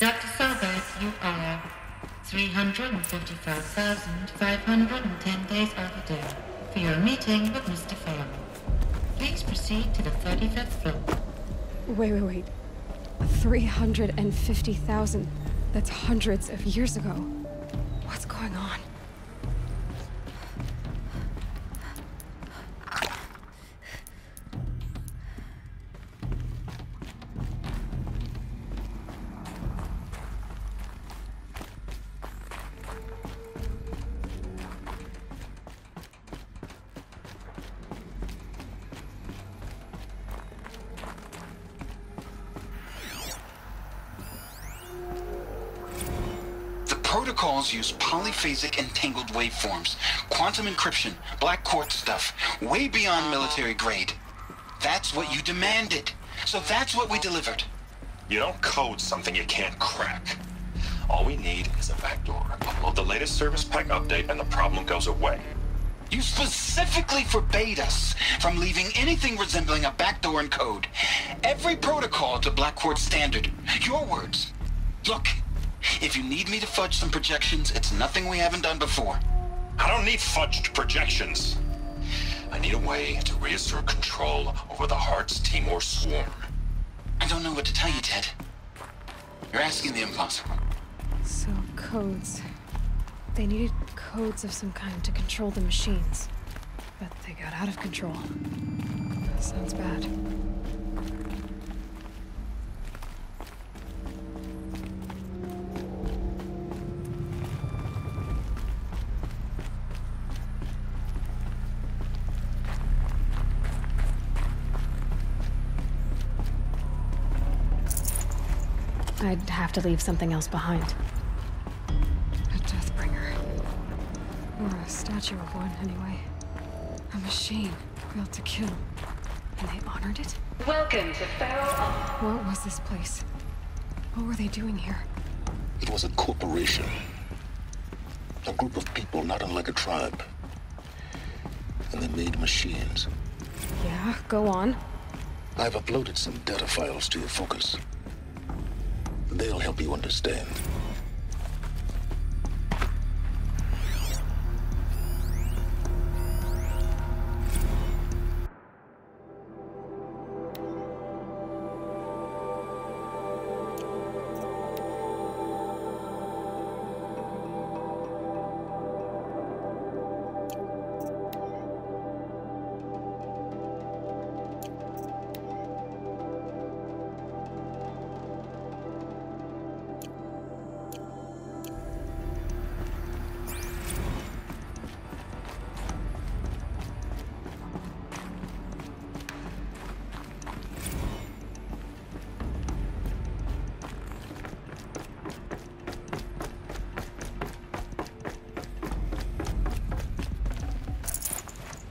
Dr. Solberg, you are 355,510 days overdue for your meeting with Mr. Fairley. Please proceed to the 35th floor. Wait. 350,000. That's hundreds of years ago. What's going on? Protocols use polyphasic entangled waveforms, quantum encryption, black quartz stuff, way beyond military grade. That's what you demanded. So that's what we delivered. You don't code something you can't crack. All we need is a backdoor. Upload the latest service pack update and the problem goes away. You specifically forbade us from leaving anything resembling a backdoor in code. Every protocol to Black Quartz standard. Your words. Look. If you need me to fudge some projections, it's nothing we haven't done before. I don't need fudged projections. I need a way to reassert control over the Heart's Timor swarm. I don't know what to tell you, Ted. You're asking the impossible. So, codes. They needed codes of some kind to control the machines. But they got out of control. Sounds bad. I'd have to leave something else behind. A Deathbringer. Or a statue of one, anyway. A machine, built to kill. And they honored it? Welcome to Feral. What was this place? What were they doing here? It was a corporation. A group of people not unlike a tribe. And they made machines. Yeah, go on. I've uploaded some data files to your focus. They'll help you understand.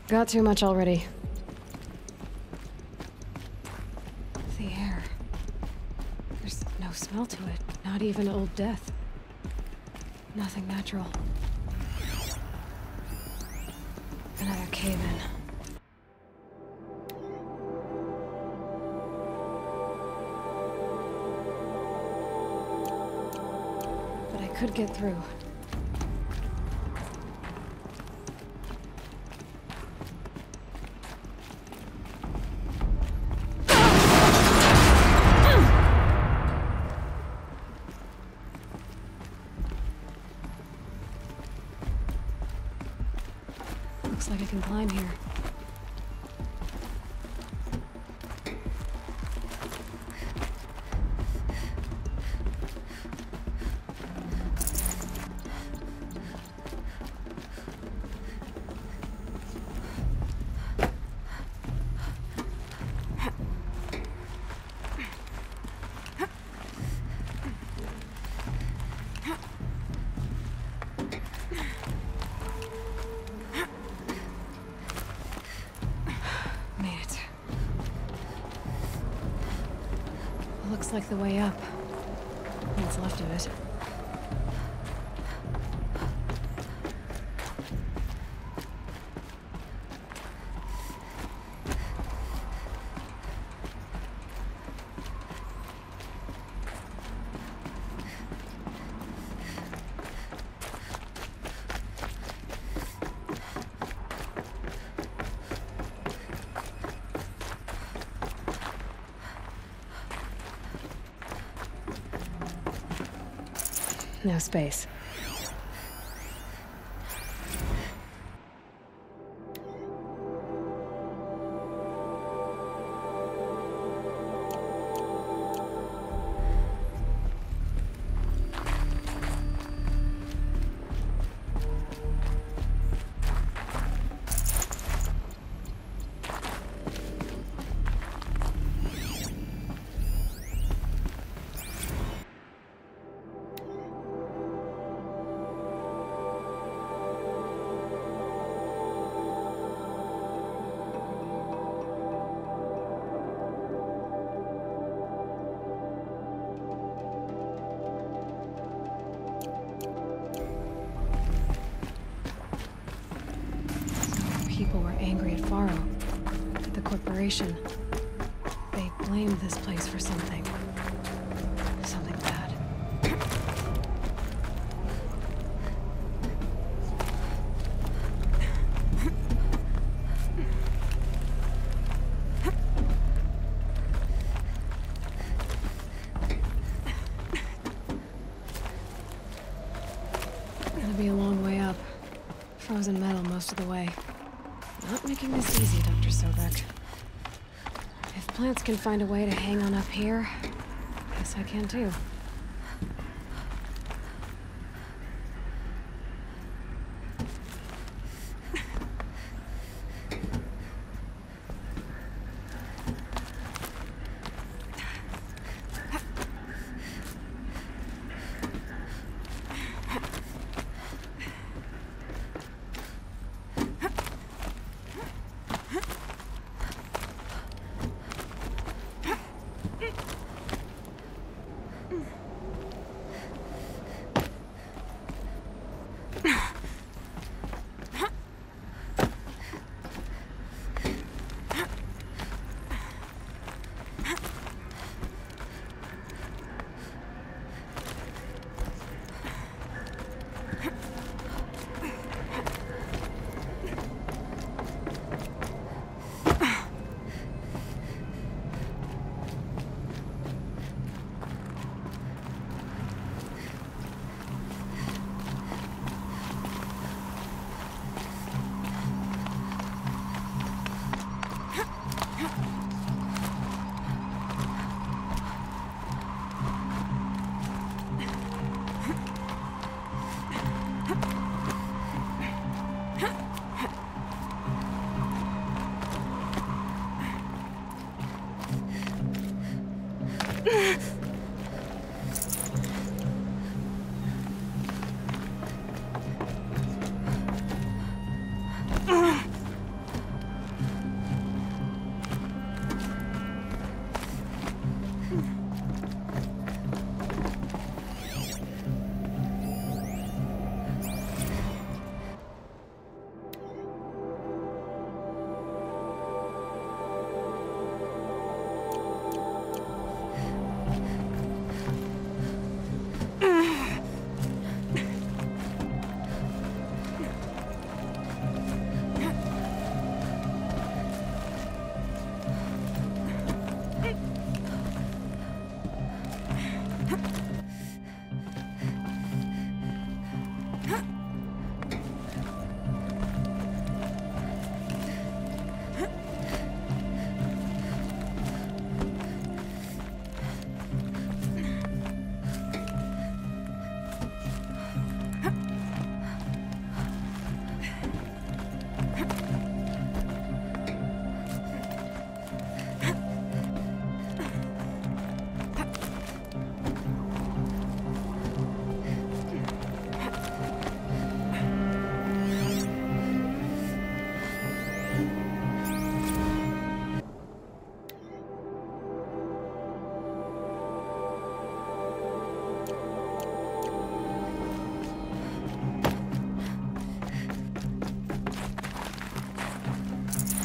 Got too much already. The air. There's no smell to it. Not even old death. Nothing natural. Another cave-in. But I could get through. Looks like I can climb here. Looks like the way up. What's left of it. No space. People were angry at Faro, at the corporation. They blamed this place for something. Something bad. Gonna be a long way up. Frozen metal most of the way. Not making this easy, Dr. Sobek. If plants can find a way to hang on up here, guess I can too.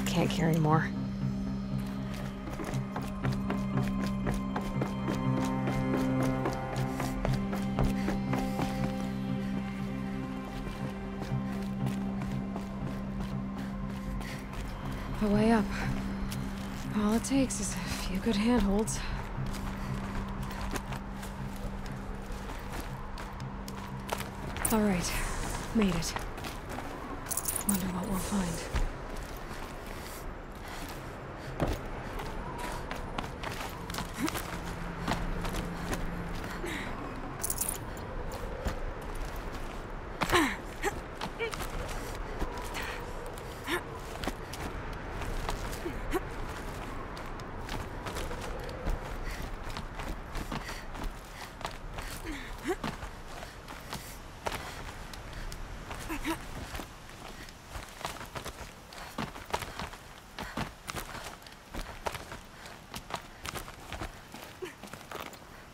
Can't carry more. A way up. All it takes is a few good handholds. All right. Made it. Wonder what we'll find.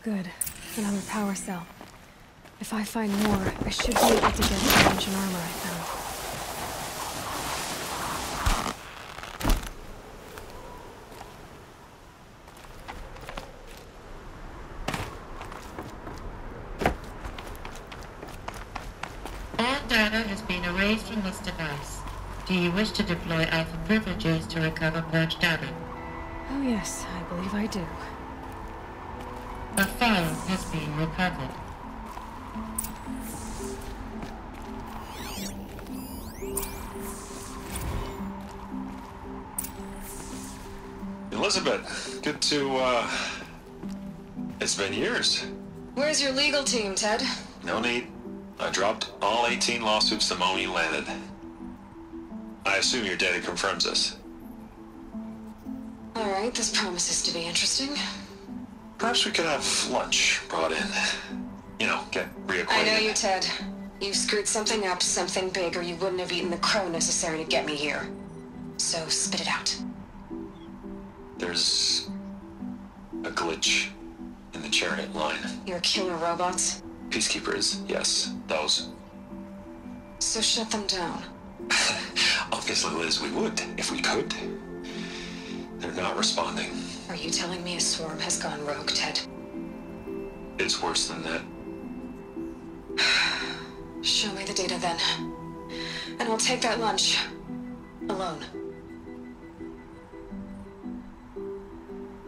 Good. Another power cell. If I find more, I should be able to get the ancient armor I found. All data has been erased from this device. Do you wish to deploy Alpha privileges to recover purged data? Oh yes, I believe I do. A file has been recovered. Elizabeth, good to, it's been years. Where's your legal team, Ted? No need. I dropped all 18 lawsuits the moment you landed. I assume your data confirms this. All right, this promises to be interesting. Perhaps we could have lunch brought in. You know, get reacquainted. I know you, Ted. You screwed something up, something big, or you wouldn't have eaten the crow necessary to get me here. So spit it out. There's a glitch in the chariot line. Your killer robots? Peacekeepers, yes, those. So shut them down. Obviously, Liz, we would, if we could. They're not responding. Are you telling me a swarm has gone rogue, Ted? It's worse than that. Show me the data then. And I'll take that lunch. Alone.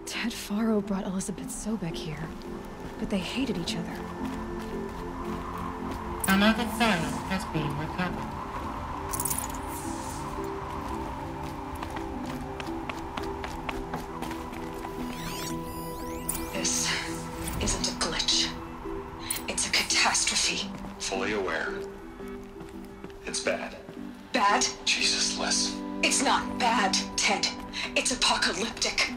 Ted Faro brought Elizabeth Sobek here, but they hated each other. Another file has been recovered. This isn't a glitch. It's a catastrophe. Fully aware. It's bad. Bad? Jesus, Liz. It's not bad, Ted. It's apocalyptic.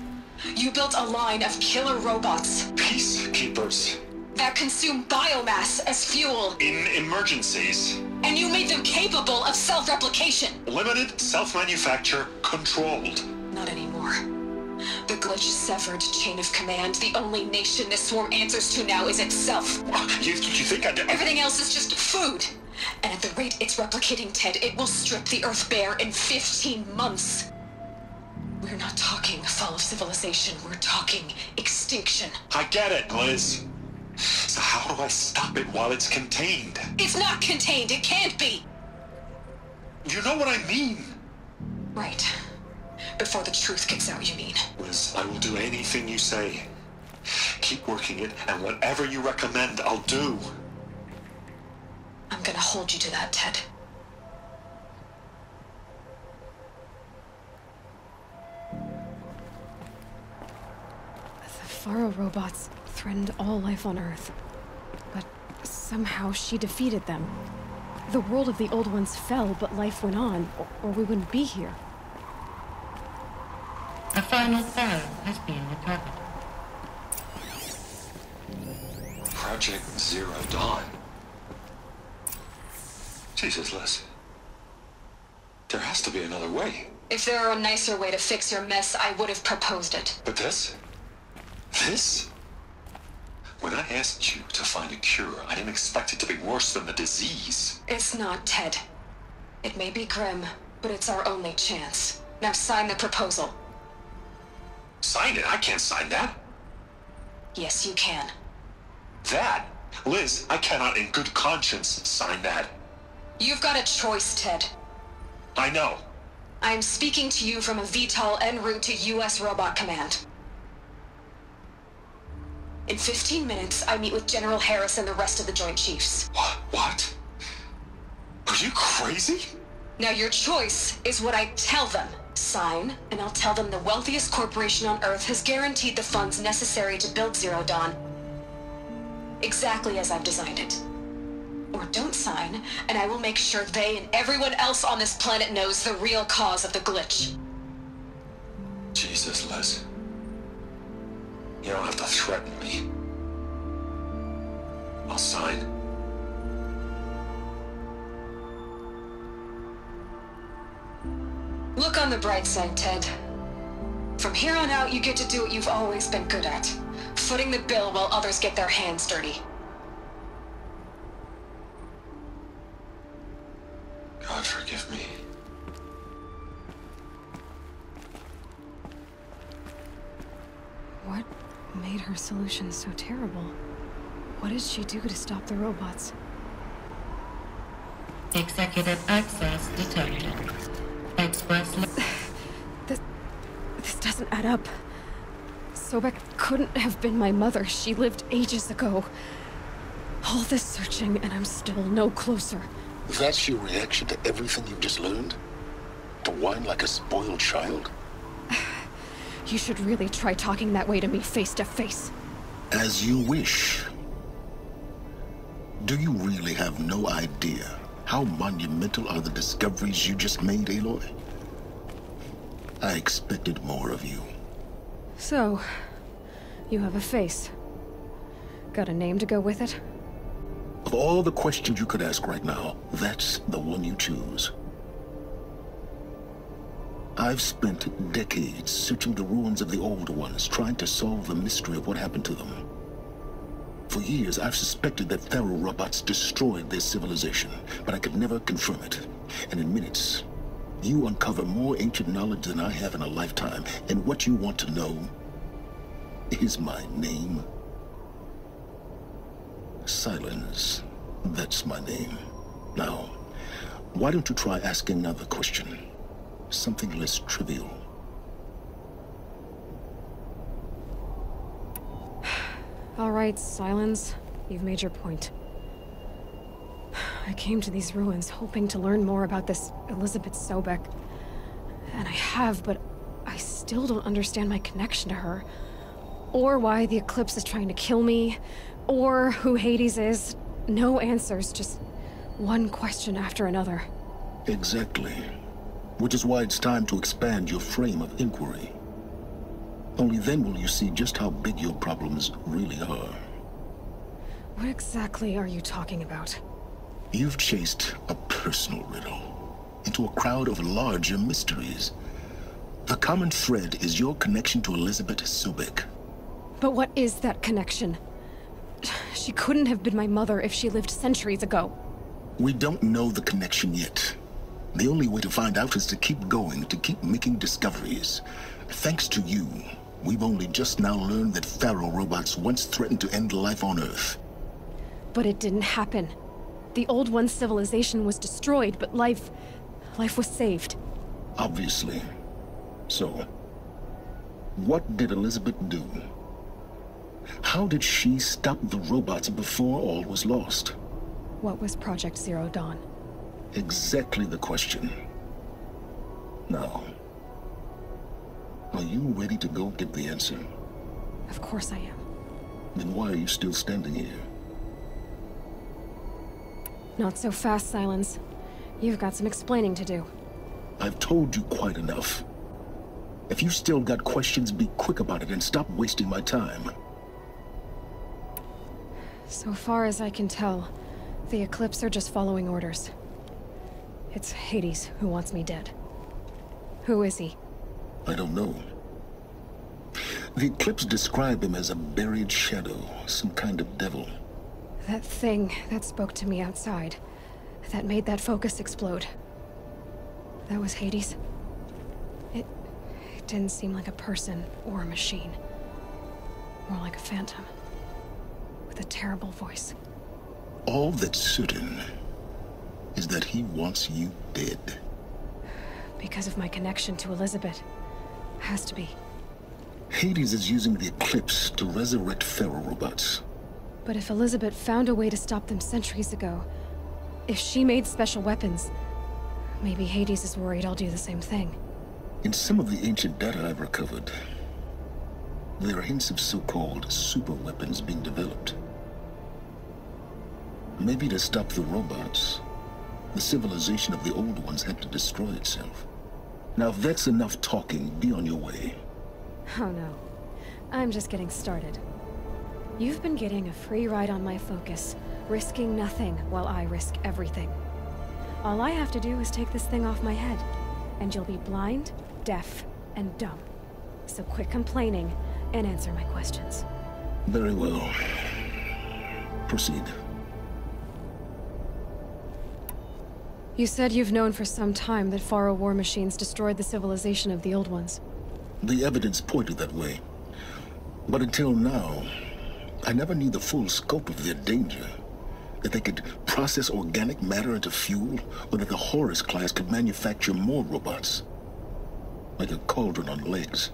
You built a line of killer robots Peacekeepers. that consume biomass as fuel, In emergencies. and you made them capable of self-replication. Limited, self-manufacture, controlled. Not anymore. The glitch severed chain of command. The only nation this swarm answers to now is itself. You think I did? Everything else is just food. And at the rate it's replicating, Ted, it will strip the Earth bare in 15 months. We're not talking fall of civilization. We're talking extinction. I get it, Liz. So how do I stop it while it's contained? It's not contained. It can't be. You know what I mean. Right. Before the truth gets out, you mean? Liz, I will do anything you say. Keep working it, and whatever you recommend, I'll do. I'm gonna hold you to that, Ted. The Faro robots threatened all life on Earth. But somehow she defeated them. The world of the old ones fell, but life went on, or we wouldn't be here. A final file has been recovered. Project Zero Dawn. Jesus, Liz. There has to be another way. If there were a nicer way to fix your mess, I would have proposed it. But this? This? When I asked you to find a cure, I didn't expect it to be worse than the disease. It's not, Ted. It may be grim, but it's our only chance. Now sign the proposal. Sign it? I can't sign that. Yes, you can. That? Liz, I cannot in good conscience sign that. You've got a choice, Ted. I know. I'm speaking to you from a VTOL en route to U.S. Robot Command. In 15 minutes, I meet with General Harris and the rest of the Joint Chiefs. What? Are you crazy? Now your choice is what I tell them. Sign, and I'll tell them the wealthiest corporation on Earth has guaranteed the funds necessary to build Zero Dawn. Exactly as I've designed it. Or don't sign, and I will make sure they and everyone else on this planet knows the real cause of the glitch. Jesus, Liz. You don't have to threaten me. I'll sign. Look on the bright side, Ted. From here on out, you get to do what you've always been good at. Footing the bill while others get their hands dirty. God forgive me. What made her solution so terrible? What did she do to stop the robots? Executive access detected. Express. This doesn't add up. Sobek couldn't have been my mother. She lived ages ago. All this searching, and I'm still no closer. That's your reaction to everything you've just learned? To whine like a spoiled child? You should really try talking that way to me face to face. As you wish. Do you really have no idea how monumental are the discoveries you just made, Aloy? I expected more of you. So, you have a face. Got a name to go with it? Of all the questions you could ask right now, that's the one you choose. I've spent decades searching the ruins of the Old Ones, trying to solve the mystery of what happened to them. For years, I've suspected that Faro robots destroyed their civilization, but I could never confirm it. And in minutes, you uncover more ancient knowledge than I have in a lifetime, and what you want to know is my name. Silence. That's my name. Now, why don't you try asking another question? Something less trivial. All right, Silence. You've made your point. I came to these ruins hoping to learn more about this Elizabeth Sobek. And I have, but I still don't understand my connection to her. Or why the Eclipse is trying to kill me. Or who Hades is. No answers, just one question after another. Exactly. Which is why it's time to expand your frame of inquiry. Only then will you see just how big your problems really are. What exactly are you talking about? You've chased a personal riddle into a crowd of larger mysteries. The common thread is your connection to Elizabeth Sobek. But what is that connection? She couldn't have been my mother if she lived centuries ago. We don't know the connection yet. The only way to find out is to keep going, to keep making discoveries. Thanks to you, we've only just now learned that Faro robots once threatened to end life on Earth. But it didn't happen. The Old One's civilization was destroyed, but life was saved. Obviously. So, what did Elizabeth do? How did she stop the robots before all was lost? What was Project Zero Dawn? Exactly the question. Now, are you ready to go get the answer? Of course I am. Then why are you still standing here? Not so fast, Silence. You've got some explaining to do. I've told you quite enough. If you still got questions, be quick about it and stop wasting my time. So far as I can tell, the Eclipse are just following orders. It's Hades who wants me dead. Who is he? I don't know. The Eclipse described him as a buried shadow, some kind of devil. That thing that spoke to me outside, that made that focus explode. That was Hades? It didn't seem like a person or a machine. More like a phantom. With a terrible voice. All that's certain is that he wants you dead. Because of my connection to Elizabeth. Has to be. Hades is using the Eclipse to resurrect Faro robots. But if Elizabeth found a way to stop them centuries ago, If she made special weapons, maybe Hades is worried I'll do the same thing. In some of the ancient data I've recovered, there are hints of so-called super weapons being developed. Maybe to stop the robots, the civilization of the old ones had to destroy itself. Now if that's enough talking, be on your way. Oh no. I'm just getting started. You've been getting a free ride on my focus, risking nothing while I risk everything. All I have to do is take this thing off my head, and you'll be blind, deaf, and dumb. So quit complaining and answer my questions. Very well. Proceed. You said you've known for some time that Faro war machines destroyed the civilization of the old ones. The evidence pointed that way. But until now, I never knew the full scope of their danger. That they could process organic matter into fuel, or that the Horus class could manufacture more robots. Like a cauldron on legs.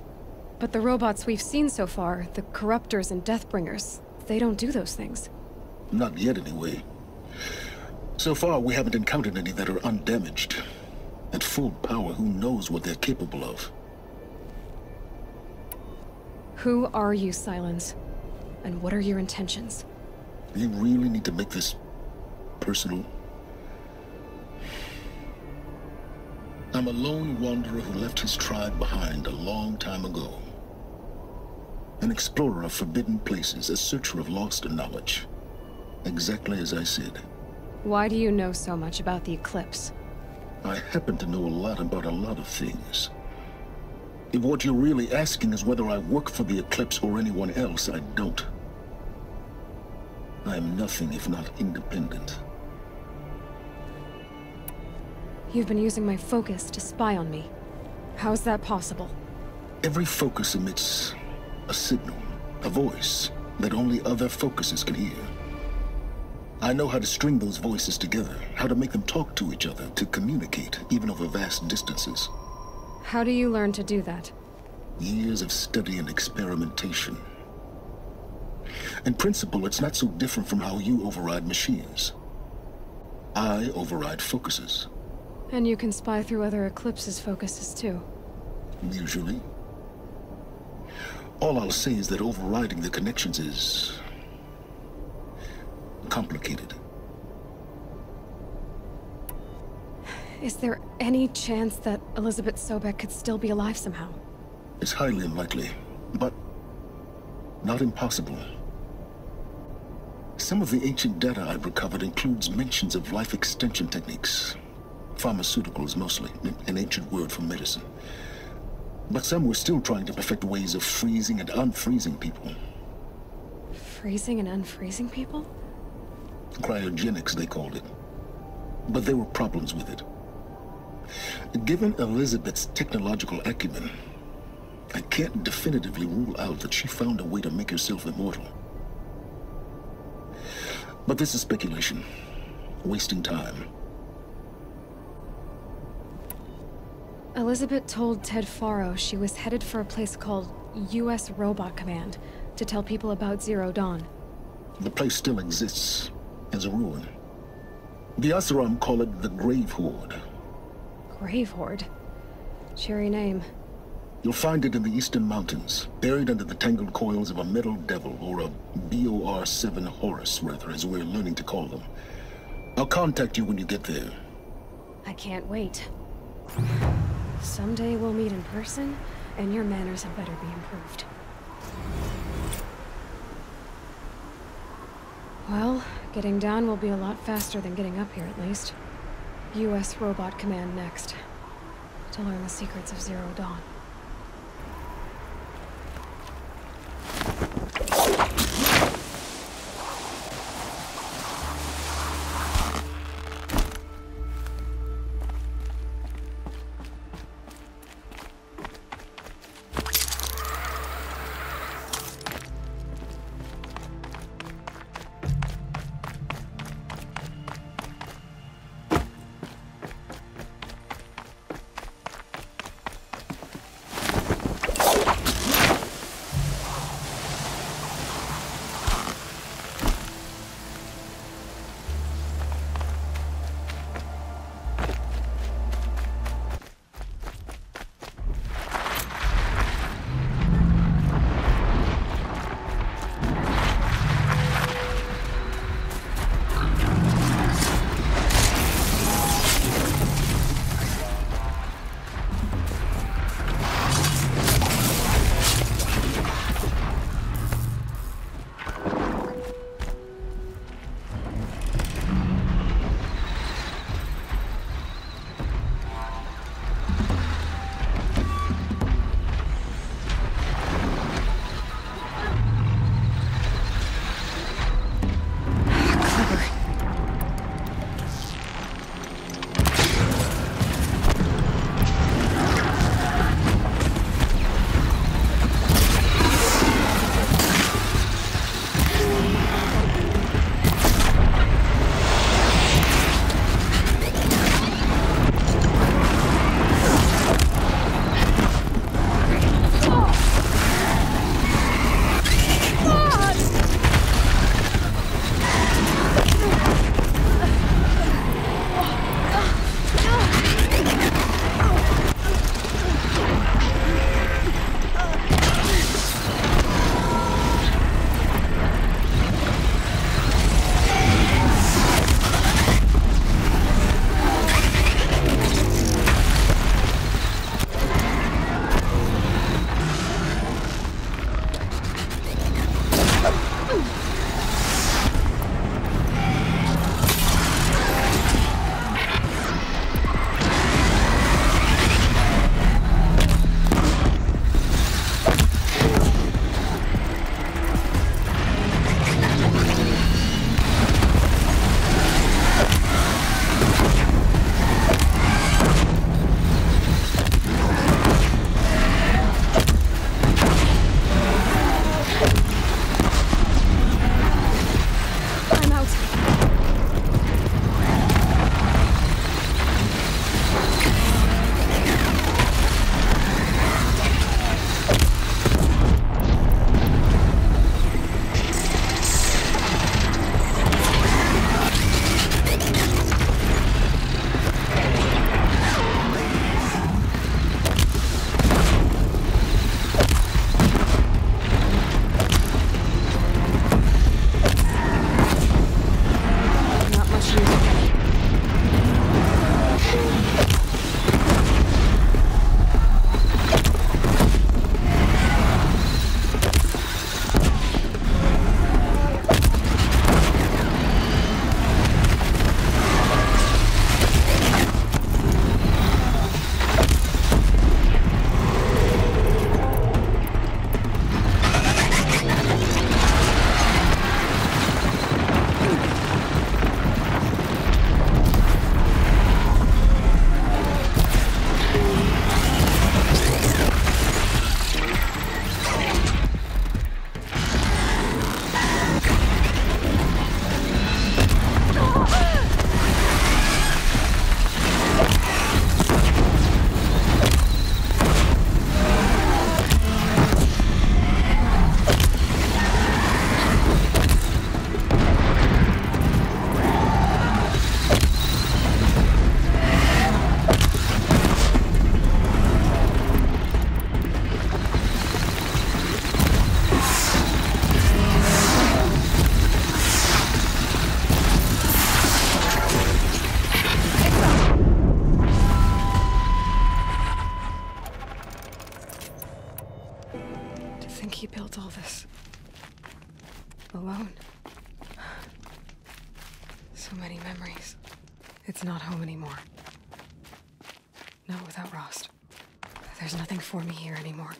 But the robots we've seen so far, the Corruptors and Deathbringers, they don't do those things. Not yet, anyway. So far, we haven't encountered any that are undamaged. At full power, who knows what they're capable of? Who are you, Sylens? And what are your intentions? You really need to make this personal? I'm a lone wanderer who left his tribe behind a long time ago. An explorer of forbidden places, a searcher of lost knowledge. Exactly as I said. Why do you know so much about the Eclipse? I happen to know a lot about a lot of things. If what you're really asking is whether I work for the Eclipse or anyone else, I don't. I am nothing if not independent. You've been using my focus to spy on me. How's that possible? Every focus emits a signal, a voice, that only other focuses can hear. I know how to string those voices together, how to make them talk to each other, to communicate, even over vast distances. How do you learn to do that? Years of study and experimentation. In principle, it's not so different from how you override machines. I override focuses. And you can spy through other Eclipse's focuses too. Usually. All I'll say is that overriding the connections is complicated. Is there any chance that Elizabeth Sobek could still be alive somehow? It's highly unlikely, but not impossible. Some of the ancient data I've recovered includes mentions of life extension techniques. Pharmaceuticals mostly, an ancient word for medicine. But some were still trying to perfect ways of freezing and unfreezing people. Freezing and unfreezing people? Cryogenics, they called it. But there were problems with it. Given Elizabeth's technological acumen, I can't definitively rule out that she found a way to make herself immortal. But this is speculation. Wasting time. Elizabeth told Ted Faro she was headed for a place called U.S. Robot Command to tell people about Zero Dawn. The place still exists as a ruin. The Oseram call it the Grave Horde. Grave Horde? Cheery name. You'll find it in the Eastern Mountains, buried under the tangled coils of a metal devil, or a BOR-7 Horus, rather, as we're learning to call them. I'll contact you when you get there. I can't wait. Someday we'll meet in person, and your manners had better be improved. Well, getting down will be a lot faster than getting up here, at least. U.S. Robot Command next, to learn the secrets of Zero Dawn. So many memories. It's not home anymore. Not without Rost. There's nothing for me here anymore.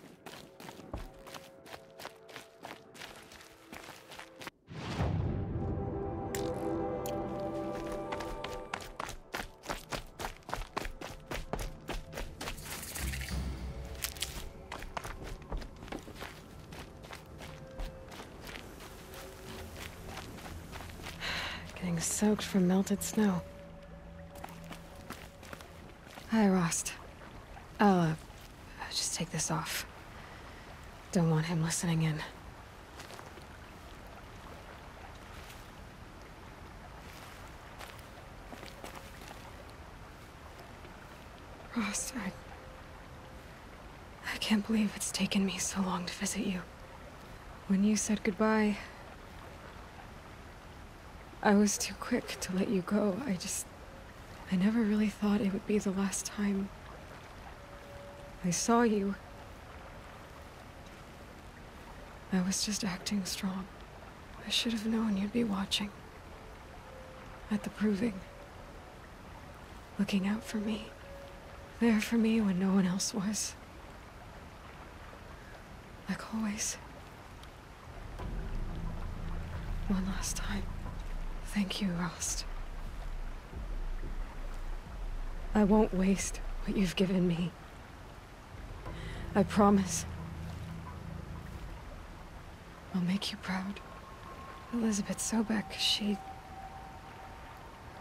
Getting soaked from melted snow. Hi, Rost. I'll just take this off. Don't want him listening in. Rost, I can't believe it's taken me so long to visit you. When you said goodbye, I was too quick to let you go. I never really thought it would be the last time I saw you. I was just acting strong. I should have known you'd be watching. At the Proving. Looking out for me. There for me when no one else was. Like always. One last time. Thank you, Rost. I won't waste what you've given me. I promise. I'll make you proud. Elizabeth Sobek, she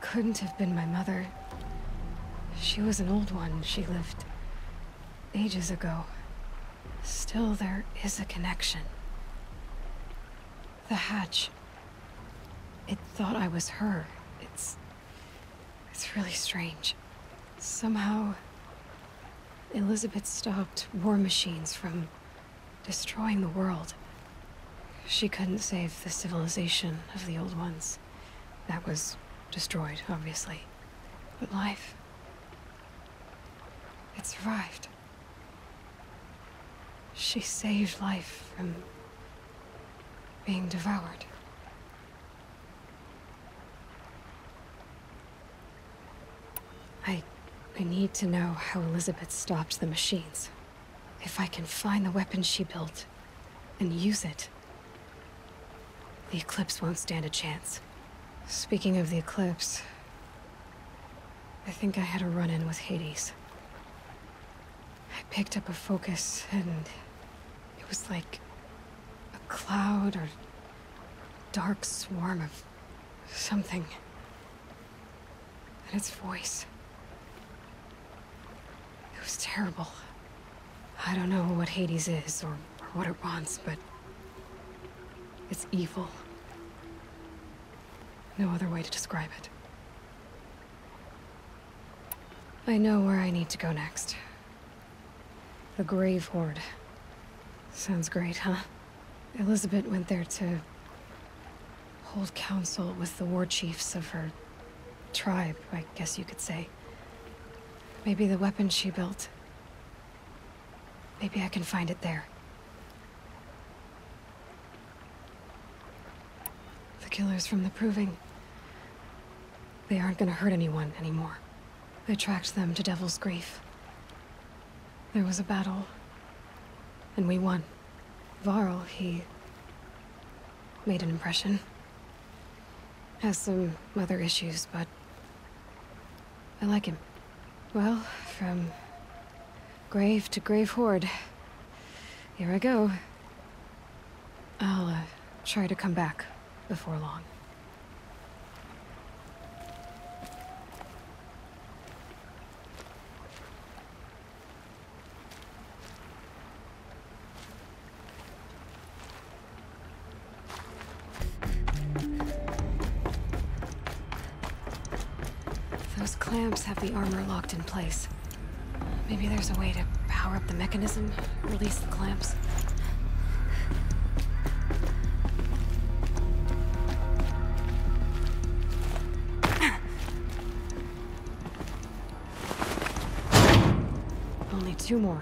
couldn't have been my mother. She was an old one. She lived ages ago. Still, there is a connection. The hatch. It thought I was her. It's really strange. Somehow, Elizabeth stopped war machines from destroying the world. She couldn't save the civilization of the old ones. That was destroyed, obviously. But life, it survived. She saved life from being devoured. I need to know how Elizabeth stopped the machines. If I can find the weapon she built and use it, the Eclipse won't stand a chance. Speaking of the Eclipse, I think I had a run-in with Hades. I picked up a focus and it was like a cloud or dark swarm of something. And its voice. It was terrible. I don't know what Hades is or what it wants, but it's evil. No other way to describe it. I know where I need to go next. The Grave Horde. Sounds great, huh? Elizabeth went there to hold council with the war chiefs of her tribe, I guess you could say. Maybe the weapon she built. Maybe I can find it there. The killers from the Proving. They aren't gonna hurt anyone anymore. I tracked them to Devil's Grief. There was a battle, and we won. Varl, he made an impression. Has some other issues, but I like him. Well, from grave to Grave Horde. Here I go. I'll try to come back before long. Those clamps have the armor locked in place. Maybe there's a way to power up the mechanism, release the clamps. Only 2 more.